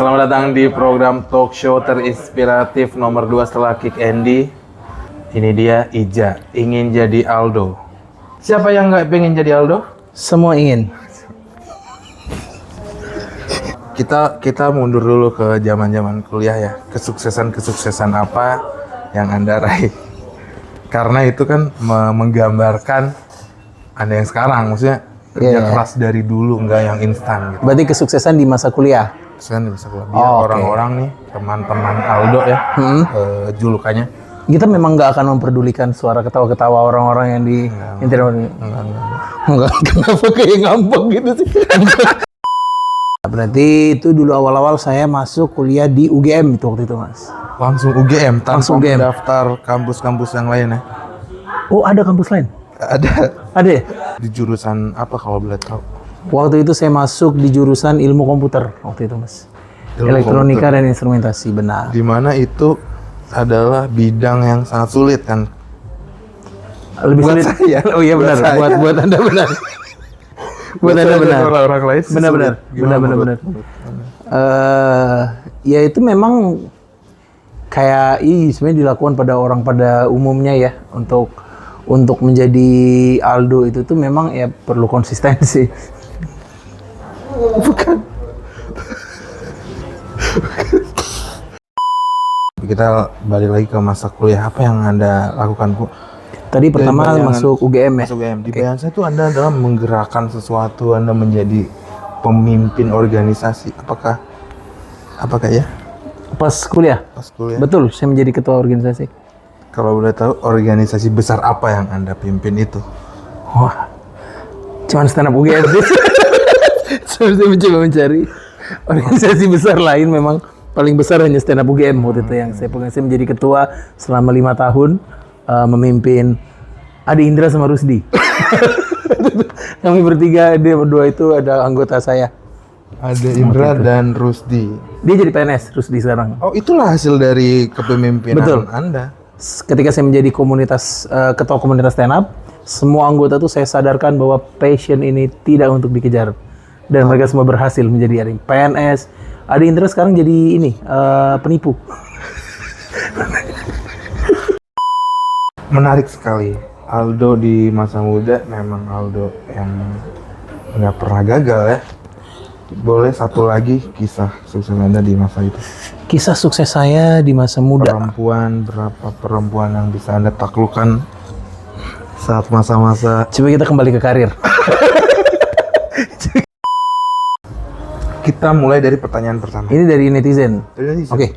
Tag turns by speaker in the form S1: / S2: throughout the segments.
S1: Selamat datang di program talk show terinspiratif nomor 2 setelah Kick Andy. Ini dia Ija, ingin jadi Aldo. Siapa yang nggak pengen jadi Aldo?
S2: Semua ingin.
S1: Kita mundur dulu ke zaman kuliah ya. Kesuksesan apa yang Anda raih? Karena itu kan menggambarkan Anda yang sekarang, maksudnya kerja keras dari dulu, nggak yang instan gitu.
S2: Berarti kesuksesan di masa kuliah?
S1: Kesuksesan bisa biar orang-orang nih, teman-teman Aldo ya, julukannya.
S2: Kita memang nggak akan memperdulikan suara ketawa-ketawa orang-orang yang di internet. Enggak. Kenapa kayak ngambek gitu sih? Berarti itu dulu awal-awal saya masuk kuliah di UGM itu waktu itu, Mas.
S1: Langsung UGM, tanpa
S2: Langsung UGM.
S1: daftar kampus-kampus yang lain ya?
S2: Oh, ada kampus lain?
S1: Ada.
S2: Ada ya?
S1: Di jurusan apa kalau boleh tahu?
S2: Waktu itu saya masuk di jurusan ilmu komputer waktu itu, Mas. Elektronika dan instrumentasi, benar.
S1: Di mana itu adalah bidang yang sangat sulit kan?
S2: Lebih
S1: Buat
S2: sulit.
S1: saya.
S2: Oh iya benar, buat Anda benar. Buat Anda benar.
S1: Orang-orang lain sih
S2: Benar. Ya itu memang kayak sebenarnya dilakukan pada orang pada umumnya ya, untuk menjadi Aldo itu tuh memang ya perlu konsistensi.
S1: Bukan. Kita balik lagi ke masa kuliah. Apa yang Anda lakukan, Bu?
S2: Tadi pertama masuk UGM ya?
S1: Masuk UGM. Di bayangan saya tuh Anda adalah menggerakkan sesuatu, Anda menjadi pemimpin organisasi. Apakah ya?
S2: Pas kuliah?
S1: Pas kuliah.
S2: Betul, saya menjadi ketua organisasi.
S1: Kalau boleh tahu, organisasi besar apa yang Anda pimpin itu?
S2: Wah, cuman stand up UGM sih. Saya mencoba mencari organisasi besar lain, memang paling besar hanya stand up UGM waktu itu yang saya pegang. Saya menjadi ketua selama 5 tahun, memimpin Adi Indra sama Rusdi. Kami bertiga, dia berdua itu ada anggota saya.
S1: Ada Indra dan Rusdi.
S2: Dia jadi PNS, Rusdi sekarang.
S1: Oh, itulah hasil dari kepemimpinan
S2: Betul.
S1: Anda.
S2: Ketika saya menjadi ketua komunitas stand up, semua anggota tuh saya sadarkan bahwa passion ini tidak untuk dikejar, dan mereka semua berhasil menjadi PNS. Adi Indra sekarang jadi penipu.
S1: Menarik sekali. Aldo di masa muda memang Aldo yang nggak pernah gagal ya. Boleh satu lagi kisah sukses Anda di masa itu?
S2: Kisah sukses saya di masa muda.
S1: Berapa perempuan yang bisa Anda taklukkan saat masa-masa?
S2: Coba kita kembali ke karir.
S1: Kita mulai dari pertanyaan pertama.
S2: Ini dari netizen. Oke.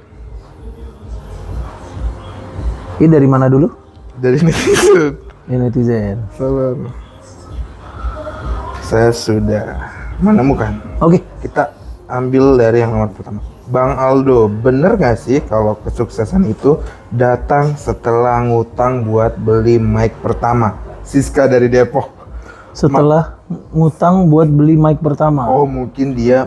S2: Ini dari mana dulu?
S1: Dari netizen.
S2: Ini netizen.
S1: Sabar. Saya sudah menemukan.
S2: Oke.
S1: Kita ambil dari yang nomor pertama. Bang Aldo, bener gak sih kalau kesuksesan itu datang setelah ngutang buat beli mic pertama? Siska dari Depok.
S2: Setelah ngutang buat beli mic pertama.
S1: Oh, mungkin dia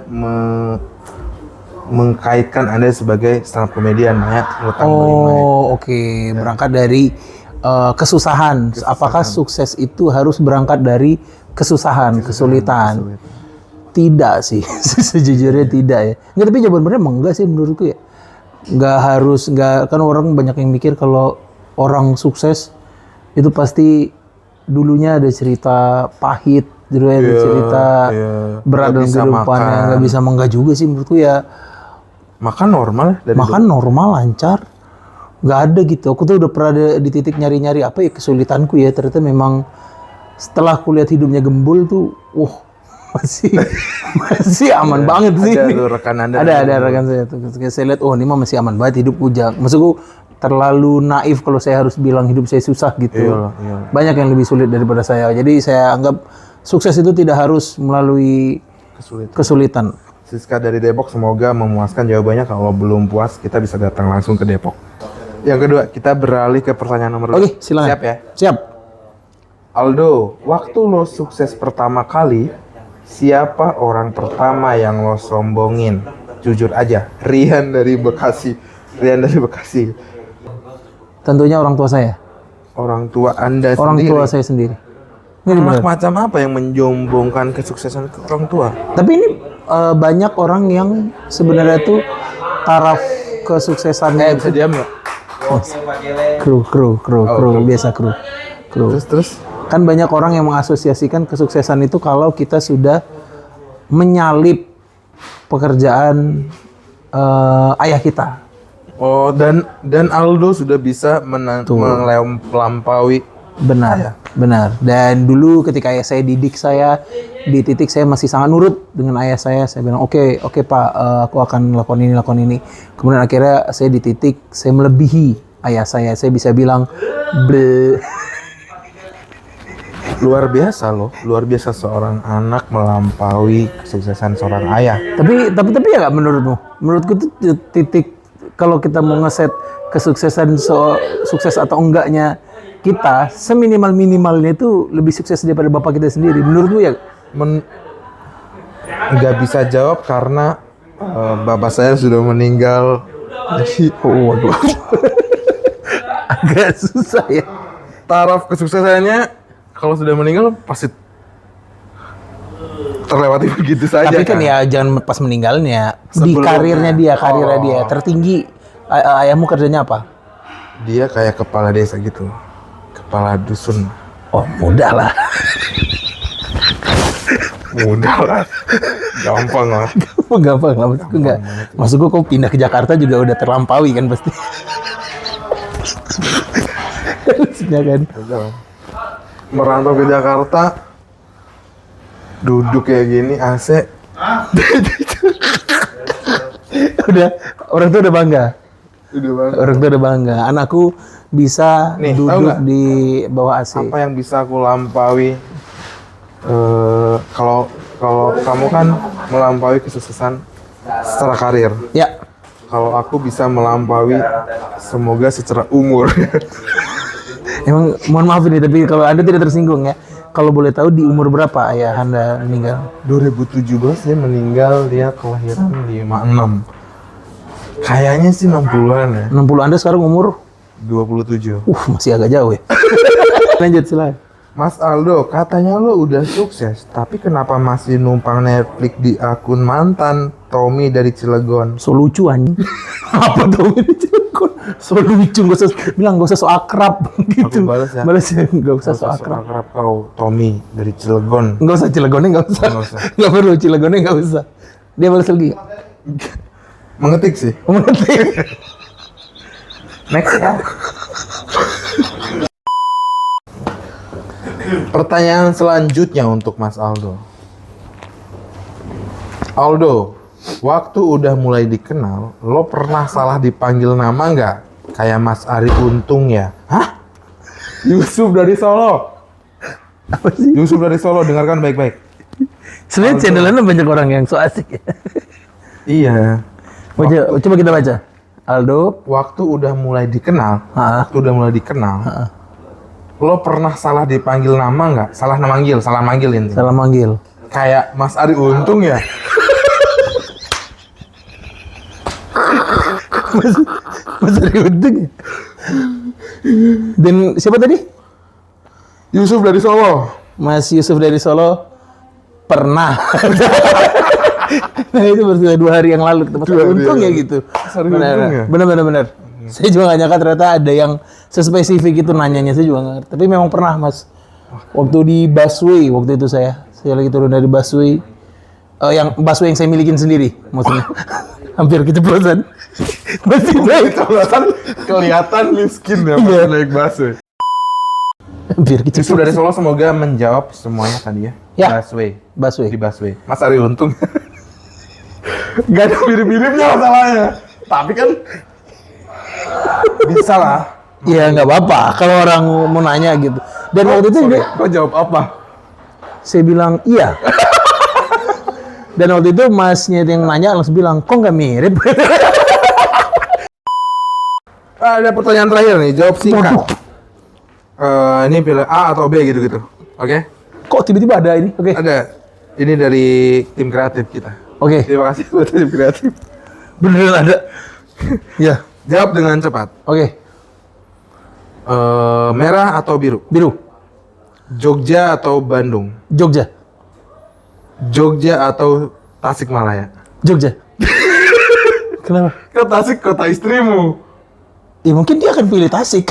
S1: mengkaitkan Anda sebagai stand up comedian ya, ngutang beli mic.
S2: Oh, oke. Berangkat dari kesusahan. Apakah sukses itu harus berangkat dari kesulitan? Tidak sih, sejujurnya tidak ya. Nggak, tapi jawaban benernya emang enggak sih menurutku ya. Nggak, kan orang banyak yang mikir kalau orang sukses itu pasti dulunya ada cerita pahit, dulunya ada cerita berat dalam kehidupannya. Nggak bisa enggak juga sih menurutku ya.
S1: Makan normal ya?
S2: Makan normal, lancar. Nggak ada gitu. Aku tuh udah pernah di titik nyari-nyari apa ya kesulitanku ya. Ternyata memang setelah aku lihat hidupnya Gembul tuh, masih aman banget sih.
S1: Ada rekan Anda?
S2: Ada rekan saya tuh. Saya lihat, ini mah masih aman banget hidup ujang. Maksudku terlalu naif kalau saya harus bilang hidup saya susah gitu.
S1: Iyalah.
S2: Banyak yang lebih sulit daripada saya. Jadi saya anggap sukses itu tidak harus melalui kesulitan.
S1: Siska dari Depok, semoga memuaskan jawabannya. Kalau belum puas, kita bisa datang langsung ke Depok. Yang kedua, kita beralih ke pertanyaan nomor 2.
S2: Oke, silakan.
S1: Siap ya?
S2: Siap.
S1: Aldo, waktu lo sukses pertama kali, siapa orang pertama yang lo sombongin? Jujur aja. Rian dari Bekasi.
S2: Tentunya orang tua saya.
S1: Orang tua Anda
S2: Orang
S1: sendiri?
S2: tua saya sendiri.
S1: Macam apa yang menjombongkan kesuksesan ke orang tua?
S2: Tapi ini banyak orang yang sebenarnya tuh taraf kesuksesannya
S1: Bisa diam nggak?
S2: kru biasa kru.
S1: Terus
S2: Kan banyak orang yang mengasosiasikan kesuksesan itu kalau kita sudah menyalip pekerjaan ayah kita.
S1: oh, dan Aldo sudah bisa melampaui.
S2: Benar. Dan dulu ketika ayah saya didik saya di titik saya masih sangat nurut dengan ayah saya. Saya bilang oke Pak, aku akan lakukan ini. Kemudian akhirnya saya di titik saya melebihi ayah saya. Saya bisa bilang ble.
S1: Luar biasa seorang anak melampaui kesuksesan seorang ayah.
S2: Tapi ya nggak menurutmu? Menurutku tuh titik kalau kita mau ngeset kesuksesan sukses atau enggaknya kita seminimal-minimalnya itu lebih sukses daripada bapak kita sendiri. Menurutmu ya?
S1: Nggak bisa jawab karena bapak saya sudah meninggal. Jadi,
S2: Waduh. Agak susah ya.
S1: taraf kesuksesannya kalau sudah meninggal pasti terlewati begitu saja.
S2: Tapi kan ya jangan pas meninggalnya. Di karirnya dia tertinggi. Ayahmu kerjanya apa?
S1: Dia kayak kepala desa gitu, kepala dusun.
S2: Oh, mudah lah.
S1: Gampang lah.
S2: Gampang lah. Maksudku kok pindah ke Jakarta juga udah terlampaui kan pasti. Harusnya kan.
S1: Merantau ke Jakarta, duduk kayak gini AC.
S2: Orang tuh udah bangga.
S1: Udah banget.
S2: Orang tuh udah bangga. Anakku bisa
S1: Nih, tahu
S2: duduk
S1: nggak?
S2: di bawah AC.
S1: Apa yang bisa aku lampaui? Kalau kamu kan melampaui kesuksesan secara karir.
S2: Ya.
S1: Kalau aku bisa melampaui semoga secara umur.
S2: Emang mohon maaf ini tapi kalau Anda tidak tersinggung ya. Kalau boleh tahu di umur berapa ayah Anda meninggal?
S1: 2017 dia meninggal, dia kelahiran 56. Kayaknya sih 60-an ya.
S2: 60 Anda sekarang umur?
S1: 27.
S2: Masih agak jauh ya. Lanjut silakan.
S1: Mas Aldo, katanya lo udah sukses, tapi kenapa masih numpang Netflix di akun mantan Tommy dari Cilegon?
S2: So lucu anjing. Apa tuh ini Cilegon? So lucu, gak usah so akrab gitu.
S1: Aku balas ya.
S2: Balas ya, gak usah so akrab.
S1: Akrab kau, Tommy dari Cilegon.
S2: Gak usah Cilegonnya, gak usah.
S1: Nggak usah.
S2: Gak perlu Cilegonnya, gak usah. Dia balas lagi.
S1: Mengetik sih.
S2: Mengetik.
S1: Next ya. Pertanyaan selanjutnya untuk Mas Aldo. Aldo, waktu udah mulai dikenal, lo pernah salah dipanggil nama nggak? Kayak Mas Ari Untung ya? Hah? Yusuf dari Solo.
S2: Apa sih?
S1: Yusuf dari Solo, dengarkan baik-baik.
S2: Sebenarnya channelnya banyak orang yang so asik ya.
S1: Iya.
S2: Coba kita baca. Aldo.
S1: Waktu udah mulai dikenal,
S2: Ha.
S1: lo pernah salah dipanggil nama nggak? Salah manggil ini.
S2: Salah manggil.
S1: Kayak Mas Ari Untung ya?
S2: Mas Ari Untung ya? Dan siapa tadi?
S1: Yusuf dari Solo.
S2: Mas Yusuf dari Solo pernah. Nah itu baru 2 hari yang lalu ketemu Mas Ari Untung ya gitu.
S1: Untung ya?
S2: Benar. Saya juga nggak nyangka ternyata ada yang sespesifik itu nanyanya, saya juga nggak ngerti. Tapi memang pernah Mas. Waktu di busway, waktu itu saya lagi turun dari busway. Yang busway yang saya milikin sendiri, maksudnya. Hampir keceplosan. Masih naik.
S1: Kelihatan miskin ya pas naik busway.
S2: Hampir
S1: Yusuf
S2: keceplosan.
S1: dari Solo semoga menjawab semuanya tadi ya.
S2: Ya.
S1: Busway. Di busway. Mas Ari Untung. Gak ada mirip-miripnya masalahnya. Tapi kan bisa lah.
S2: Iya nggak apa-apa kalau orang mau nanya gitu. Dan waktu itu
S1: Kau jawab apa?
S2: saya bilang iya. Dan waktu itu masnya yang nanya langsung bilang, kok nggak mirip?
S1: Ada pertanyaan terakhir nih, jawab singkat.
S2: Waduh.
S1: Ini pilih A atau B gitu-gitu. Oke?
S2: Kok tiba-tiba ada ini? Oke.
S1: Ada. Ini dari tim kreatif kita.
S2: Oke.
S1: Terima kasih buat tim kreatif.
S2: Beneran ada. Ya.
S1: Jawab dengan cepat.
S2: Oke.
S1: Merah atau biru?
S2: Biru.
S1: Jogja atau Bandung?
S2: Jogja.
S1: Jogja atau Tasikmalaya.
S2: Jogja. Kenapa?
S1: Ke Tasik kota istrimu.
S2: Ya mungkin dia akan pilih Tasik.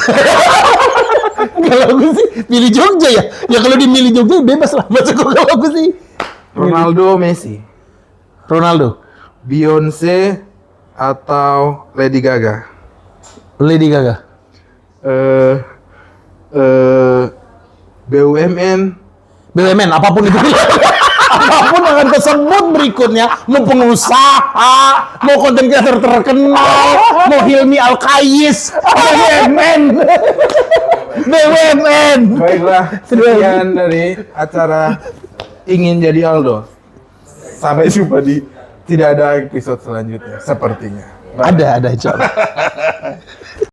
S2: Kalau gue sih pilih Jogja ya. Ya kalau dia milih Jogja bebas lah. Masa kalau gue sih
S1: Ronaldo, Messi,
S2: Ronaldo,
S1: Beyonce atau Lady Gaga.
S2: Lady Gaga. BUMN apapun itu. Apapun yang akan tersebut berikutnya, mau pengusaha, mau konten kreator terkenal, mau Hilmi Alkais, BUMN. BUMN.
S1: Baiklah, sekian dari acara Ingin Jadi Aldo. Sampai jumpa di tidak ada episode selanjutnya sepertinya.
S2: Ada insya Allah.